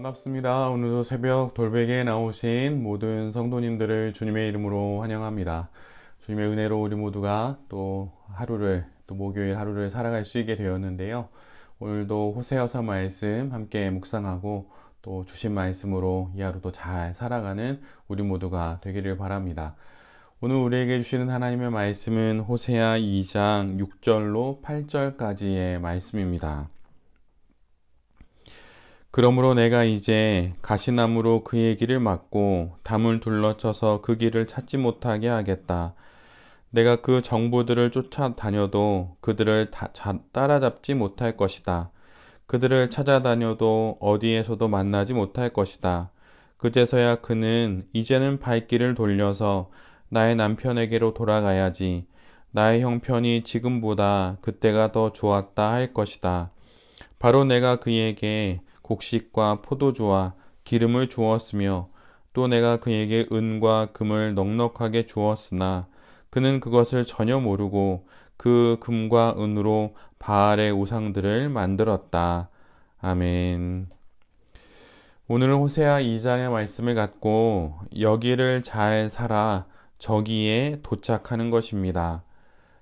반갑습니다. 오늘도 새벽 돌베개에 나오신 모든 성도님들을 주님의 이름으로 환영합니다. 주님의 은혜로 우리 모두가 또 목요일 하루를 살아갈 수 있게 되었는데요. 오늘도 호세아서 말씀 함께 묵상하고 또 주신 말씀으로 이 하루도 잘 살아가는 우리 모두가 되기를 바랍니다. 오늘 우리에게 주시는 하나님의 말씀은 호세아 2장 6절로 8절까지의 말씀입니다. 그러므로 내가 이제 가시나무로 그의 길을 막고 담을 둘러쳐서 그 길을 찾지 못하게 하겠다. 내가 그 정부들을 쫓아다녀도 그들을 따라잡지 못할 것이다. 그들을 찾아다녀도 어디에서도 만나지 못할 것이다. 그제서야 그는 이제는 발길을 돌려서 나의 남편에게로 돌아가야지. 나의 형편이 지금보다 그때가 더 좋았다 할 것이다. 바로 내가 그에게 곡식과 포도주와 기름을 주었으며 또 내가 그에게 은과 금을 넉넉하게 주었으나 그는 그것을 전혀 모르고 그 금과 은으로 바알의 우상들을 만들었다. 아멘. 오늘은 호세아 2장의 말씀을 갖고 여기를 잘 살아 저기에 도착하는 것입니다.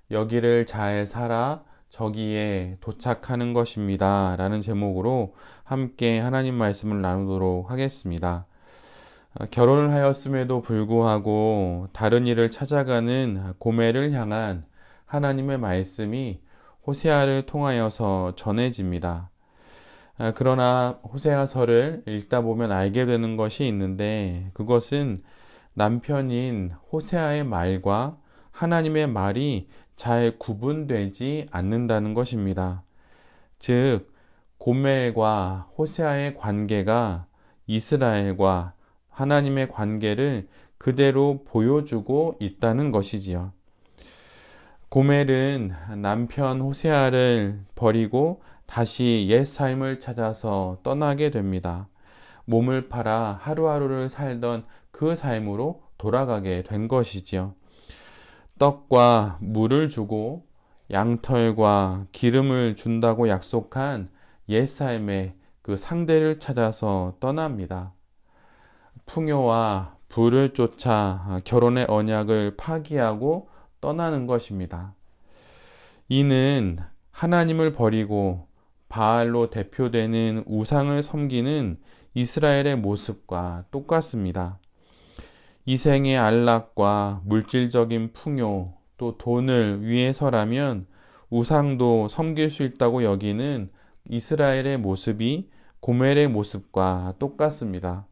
여기를 잘 살아 저기에 도착하는 것입니다. 라는 제목으로 함께 하나님 말씀을 나누도록 하겠습니다. 결혼을 하였음에도 불구하고 다른 일을 찾아가는 고멜을 향한 하나님의 말씀이 호세아를 통하여서 전해집니다. 그러나 호세아서를 읽다 보면 알게 되는 것이 있는데 그것은 남편인 호세아의 말과 하나님의 말이 잘 구분되지 않는다는 것입니다. 즉, 고멜과 호세아의 관계가 이스라엘과 하나님의 관계를 그대로 보여주고 있다는 것이지요. 고멜은 남편 호세아를 버리고 다시 옛 삶을 찾아서 떠나게 됩니다. 몸을 팔아 하루하루를 살던 그 삶으로 돌아가게 된 것이지요. 떡과 물을 주고 양털과 기름을 준다고 약속한 옛삶의 그 상대를 찾아서 떠납니다. 풍요와 부를 쫓아 결혼의 언약을 파기하고 떠나는 것입니다. 이는 하나님을 버리고 바알로 대표되는 우상을 섬기는 이스라엘의 모습과 똑같습니다. 이생의 안락과 물질적인 풍요, 또 돈을 위해서라면 우상도 섬길 수 있다고 여기는 이스라엘의 모습이 고멜의 모습과 똑같습니다.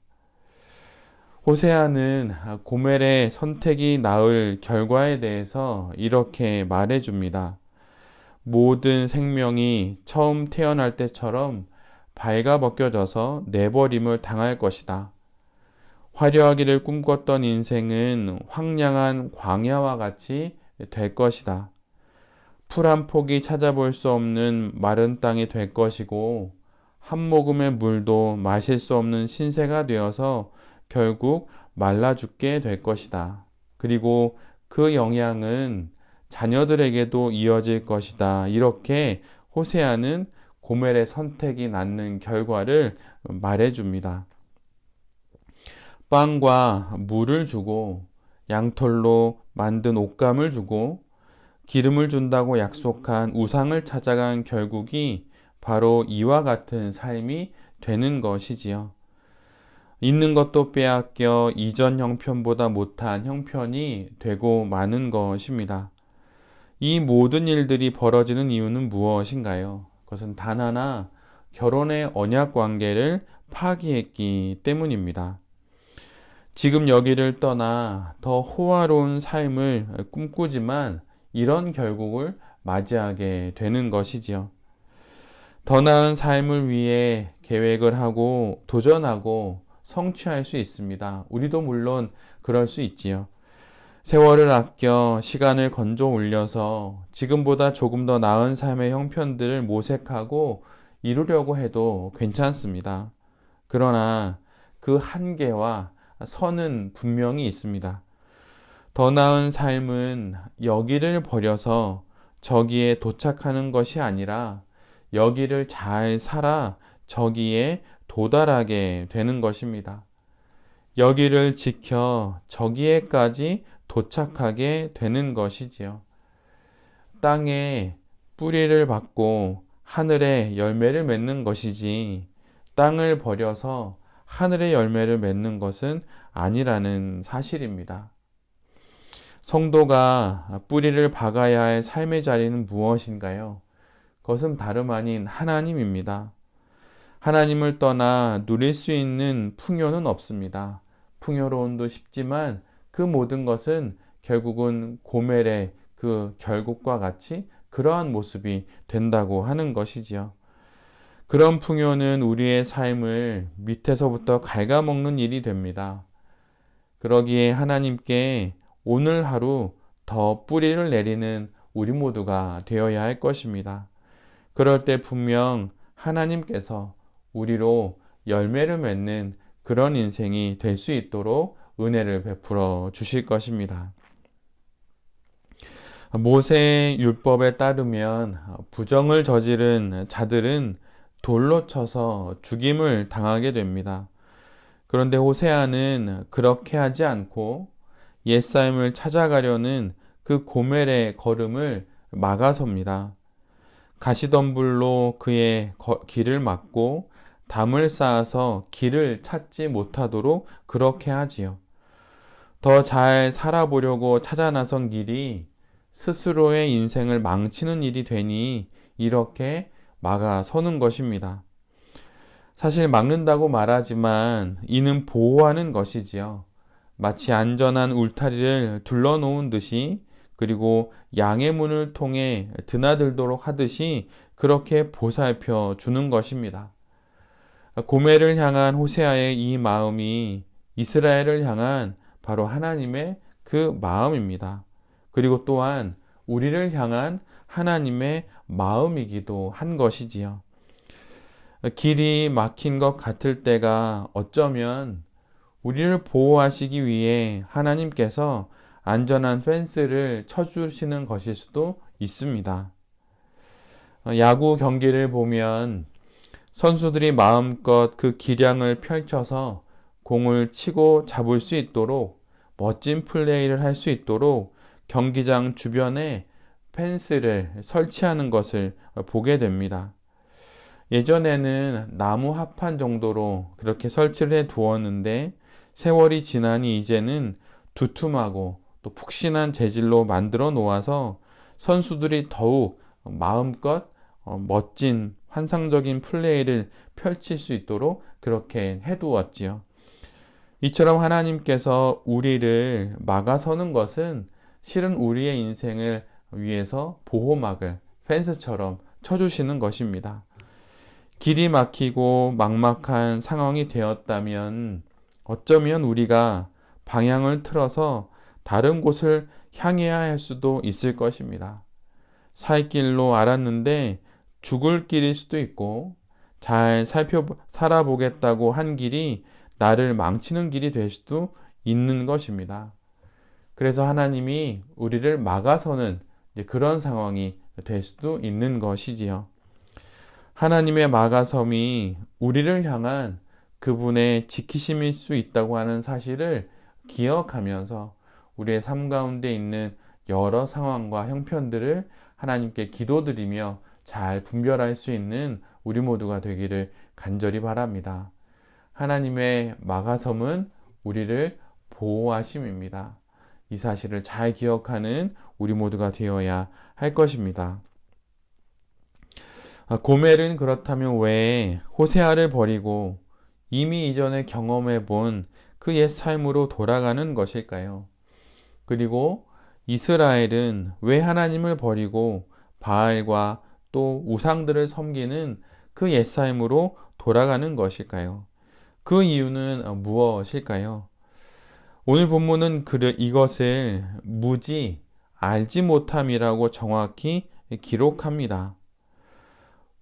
호세아는 고멜의 선택이 나을 결과에 대해서 이렇게 말해줍니다. 모든 생명이 처음 태어날 때처럼 발가벗겨져서 내버림을 당할 것이다. 화려하기를 꿈꿨던 인생은 황량한 광야와 같이 될 것이다. 풀 한 폭이 찾아볼 수 없는 마른 땅이 될 것이고 한 모금의 물도 마실 수 없는 신세가 되어서 결국 말라 죽게 될 것이다. 그리고 그 영향은 자녀들에게도 이어질 것이다. 이렇게 호세아는 고멜의 선택이 낳는 결과를 말해줍니다. 빵과 물을 주고 양털로 만든 옷감을 주고 기름을 준다고 약속한 우상을 찾아간 결국이 바로 이와 같은 삶이 되는 것이지요. 있는 것도 빼앗겨 이전 형편보다 못한 형편이 되고 마는 것입니다. 이 모든 일들이 벌어지는 이유는 무엇인가요? 그것은 단 하나, 결혼의 언약 관계를 파기했기 때문입니다. 지금 여기를 떠나 더 호화로운 삶을 꿈꾸지만 이런 결국을 맞이하게 되는 것이지요. 더 나은 삶을 위해 계획을 하고 도전하고 성취할 수 있습니다. 우리도 물론 그럴 수 있지요. 세월을 아껴 시간을 건져 올려서 지금보다 조금 더 나은 삶의 형편들을 모색하고 이루려고 해도 괜찮습니다. 그러나 그 한계와 선은 분명히 있습니다. 더 나은 삶은 여기를 버려서 저기에 도착하는 것이 아니라 여기를 잘 살아 저기에 도달하게 되는 것입니다. 여기를 지켜 저기에까지 도착하게 되는 것이지요. 땅에 뿌리를 받고 하늘에 열매를 맺는 것이지 땅을 버려서 하늘의 열매를 맺는 것은 아니라는 사실입니다. 성도가 뿌리를 박아야 할 삶의 자리는 무엇인가요? 그것은 다름 아닌 하나님입니다. 하나님을 떠나 누릴 수 있는 풍요는 없습니다. 풍요로움도 쉽지만 그 모든 것은 결국은 고멜의 그 결국과 같이 그러한 모습이 된다고 하는 것이지요. 그런 풍요는 우리의 삶을 밑에서부터 갉아먹는 일이 됩니다. 그러기에 하나님께 오늘 하루 더 뿌리를 내리는 우리 모두가 되어야 할 것입니다. 그럴 때 분명 하나님께서 우리로 열매를 맺는 그런 인생이 될 수 있도록 은혜를 베풀어 주실 것입니다. 모세 율법에 따르면 부정을 저지른 자들은 돌로 쳐서 죽임을 당하게 됩니다. 그런데 호세아는 그렇게 하지 않고 옛사임을 찾아가려는 그 고멜의 걸음을 막아섭니다. 가시덤불로 그의 길을 막고 담을 쌓아서 길을 찾지 못하도록 그렇게 하지요. 더 잘 살아보려고 찾아 나선 길이 스스로의 인생을 망치는 일이 되니 이렇게 막아서는 것입니다. 사실 막는다고 말하지만 이는 보호하는 것이지요. 마치 안전한 울타리를 둘러놓은 듯이 그리고 양의 문을 통해 드나들도록 하듯이 그렇게 보살펴 주는 것입니다. 고멜을 향한 호세아의 이 마음이 이스라엘을 향한 바로 하나님의 그 마음입니다. 그리고 또한 우리를 향한 하나님의 마음이기도 한 것이지요. 길이 막힌 것 같을 때가 어쩌면 우리를 보호하시기 위해 하나님께서 안전한 펜스를 쳐주시는 것일 수도 있습니다. 야구 경기를 보면 선수들이 마음껏 그 기량을 펼쳐서 공을 치고 잡을 수 있도록 멋진 플레이를 할 수 있도록 경기장 주변에 펜스를 설치하는 것을 보게 됩니다. 예전에는 나무 합판 정도로 그렇게 설치를 해 두었는데 세월이 지나니 이제는 두툼하고 또 푹신한 재질로 만들어 놓아서 선수들이 더욱 마음껏 멋진 환상적인 플레이를 펼칠 수 있도록 그렇게 해두었지요. 이처럼 하나님께서 우리를 막아서는 것은 실은 우리의 인생을 위해서 보호막을 펜스처럼 쳐주시는 것입니다. 길이 막히고 막막한 상황이 되었다면 어쩌면 우리가 방향을 틀어서 다른 곳을 향해야 할 수도 있을 것입니다. 살 길로 알았는데 죽을 길일 수도 있고 잘 살아보겠다고 한 길이 나를 망치는 길이 될 수도 있는 것입니다. 그래서 하나님이 우리를 막아서는 그런 상황이 될 수도 있는 것이지요. 하나님의 막아섬이 우리를 향한 그분의 지키심일 수 있다고 하는 사실을 기억하면서 우리의 삶 가운데 있는 여러 상황과 형편들을 하나님께 기도드리며 잘 분별할 수 있는 우리 모두가 되기를 간절히 바랍니다. 하나님의 막아섬은 우리를 보호하심입니다. 이 사실을 잘 기억하는 우리 모두가 되어야 할 것입니다. 고멜은 그렇다면 왜 호세아를 버리고 이미 이전에 경험해 본 그 옛 삶으로 돌아가는 것일까요? 그리고 이스라엘은 왜 하나님을 버리고 바알과 또 우상들을 섬기는 그 옛 삶으로 돌아가는 것일까요? 그 이유는 무엇일까요? 오늘 본문은 이것을 무지 알지 못함이라고 정확히 기록합니다.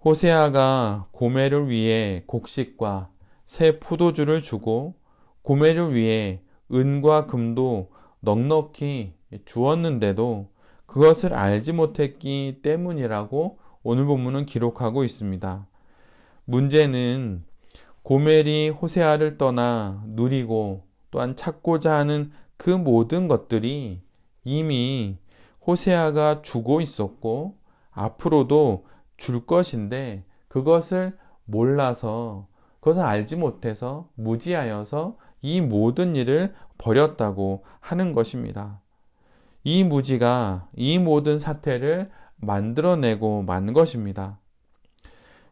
호세아가 고멜을 위해 곡식과 새 포도주를 주고 고멜을 위해 은과 금도 넉넉히 주었는데도 그것을 알지 못했기 때문이라고 오늘 본문은 기록하고 있습니다. 문제는 고멜이 호세아를 떠나 누리고 또한 찾고자 하는 그 모든 것들이 이미 호세아가 주고 있었고 앞으로도 줄 것인데 그것을 몰라서 그것을 알지 못해서 무지하여서 이 모든 일을 버렸다고 하는 것입니다. 이 무지가 이 모든 사태를 만들어내고 만 것입니다.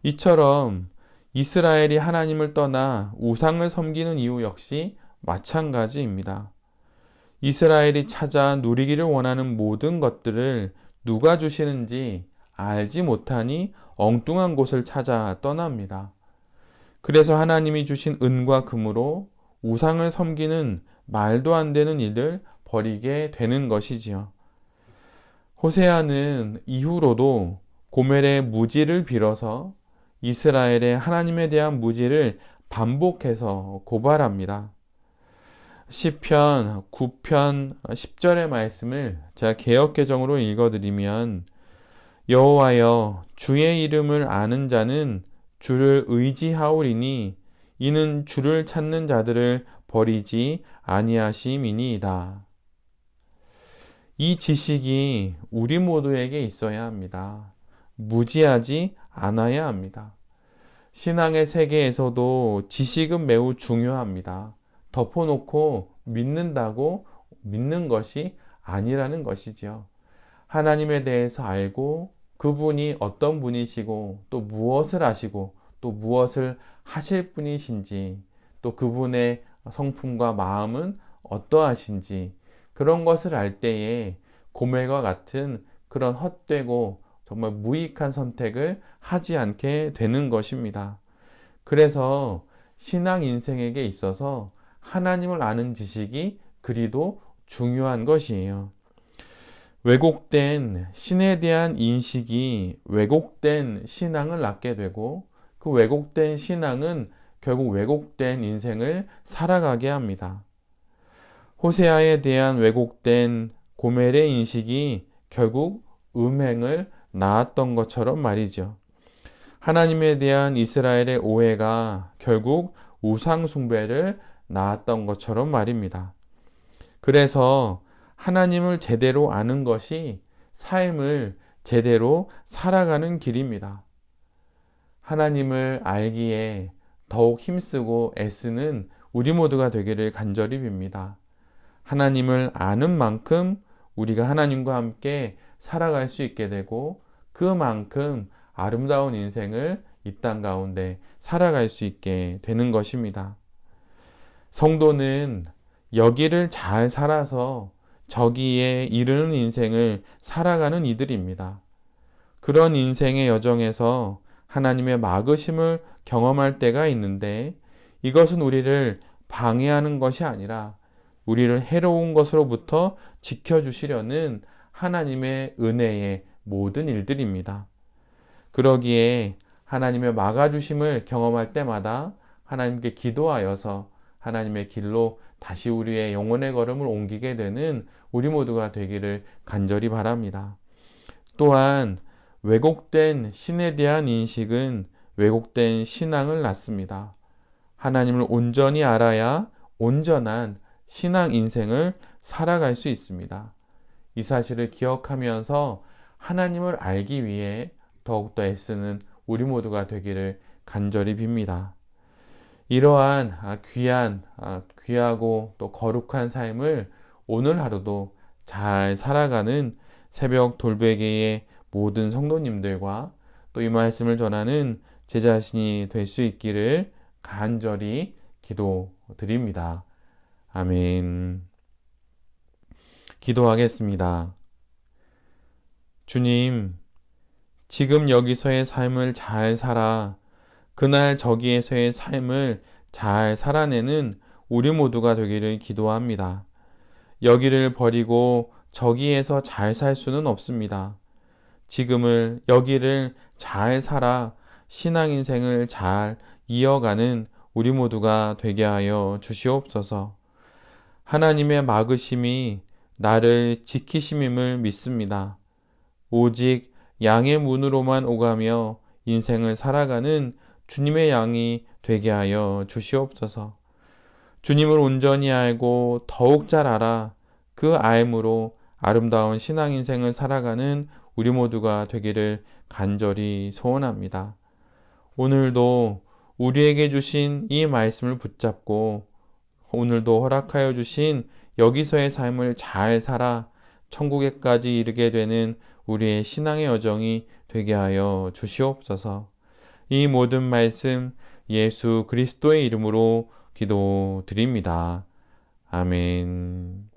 이처럼 이스라엘이 하나님을 떠나 우상을 섬기는 이유 역시 마찬가지입니다. 이스라엘이 찾아 누리기를 원하는 모든 것들을 누가 주시는지 알지 못하니 엉뚱한 곳을 찾아 떠납니다. 그래서 하나님이 주신 은과 금으로 우상을 섬기는 말도 안 되는 일을 버리게 되는 것이지요. 호세아는 이후로도 고멜의 무지를 빌어서 이스라엘의 하나님에 대한 무지를 반복해서 고발합니다. 시편 9편 10절의 말씀을 제가 개역개정으로 읽어드리면 여호와여 주의 이름을 아는 자는 주를 의지하오리니 이는 주를 찾는 자들을 버리지 아니하심이니이다. 이 지식이 우리 모두에게 있어야 합니다. 무지하지 않아야 합니다. 신앙의 세계에서도 지식은 매우 중요합니다. 덮어놓고 믿는다고 믿는 것이 아니라는 것이지요. 하나님에 대해서 알고 그분이 어떤 분이시고 또 무엇을 하시고 또 무엇을 하실 분이신지 또 그분의 성품과 마음은 어떠하신지 그런 것을 알 때에 고멜과 같은 그런 헛되고 정말 무익한 선택을 하지 않게 되는 것입니다. 그래서 신앙 인생에게 있어서 하나님을 아는 지식이 그리도 중요한 것이에요. 왜곡된 신에 대한 인식이 왜곡된 신앙을 낳게 되고 그 왜곡된 신앙은 결국 왜곡된 인생을 살아가게 합니다. 호세아에 대한 왜곡된 고멜의 인식이 결국 음행을 낳았던 것처럼 말이죠. 하나님에 대한 이스라엘의 오해가 결국 우상 숭배를 낳았던 것처럼 말입니다. 그래서 하나님을 제대로 아는 것이 삶을 제대로 살아가는 길입니다. 하나님을 알기에 더욱 힘쓰고 애쓰는 우리 모두가 되기를 간절히 빕니다. 하나님을 아는 만큼 우리가 하나님과 함께 살아갈 수 있게 되고 그만큼 아름다운 인생을 이 땅 가운데 살아갈 수 있게 되는 것입니다. 성도는 여기를 잘 살아서 저기에 이르는 인생을 살아가는 이들입니다. 그런 인생의 여정에서 하나님의 막으심을 경험할 때가 있는데 이것은 우리를 방해하는 것이 아니라 우리를 해로운 것으로부터 지켜주시려는 하나님의 은혜의 모든 일들입니다. 그러기에 하나님의 막아주심을 경험할 때마다 하나님께 기도하여서 하나님의 길로 다시 우리의 영혼의 걸음을 옮기게 되는 우리 모두가 되기를 간절히 바랍니다. 또한 왜곡된 신에 대한 인식은 왜곡된 신앙을 낳습니다. 하나님을 온전히 알아야 온전한 신앙 인생을 살아갈 수 있습니다. 이 사실을 기억하면서 하나님을 알기 위해 더욱더 애쓰는 우리 모두가 되기를 간절히 빕니다. 이러한 귀하고 또 거룩한 삶을 오늘 하루도 잘 살아가는 새벽 돌베개의 모든 성도님들과 또 이 말씀을 전하는 제 자신이 될 수 있기를 간절히 기도드립니다. 아멘. 기도하겠습니다. 주님, 지금 여기서의 삶을 잘 살아 그날 저기에서의 삶을 잘 살아내는 우리 모두가 되기를 기도합니다. 여기를 버리고 저기에서 잘 살 수는 없습니다. 지금을 여기를 잘 살아 신앙 인생을 잘 이어가는 우리 모두가 되게 하여 주시옵소서. 하나님의 막으심이 나를 지키심임을 믿습니다. 오직 양의 문으로만 오가며 인생을 살아가는 주님의 양이 되게 하여 주시옵소서. 주님을 온전히 알고 더욱 잘 알아 그 알므로 아름다운 신앙 인생을 살아가는 우리 모두가 되기를 간절히 소원합니다. 오늘도 우리에게 주신 이 말씀을 붙잡고 오늘도 허락하여 주신 여기서의 삶을 잘 살아 천국에까지 이르게 되는 우리의 신앙의 여정이 되게 하여 주시옵소서. 이 모든 말씀 예수 그리스도의 이름으로 기도드립니다. 아멘.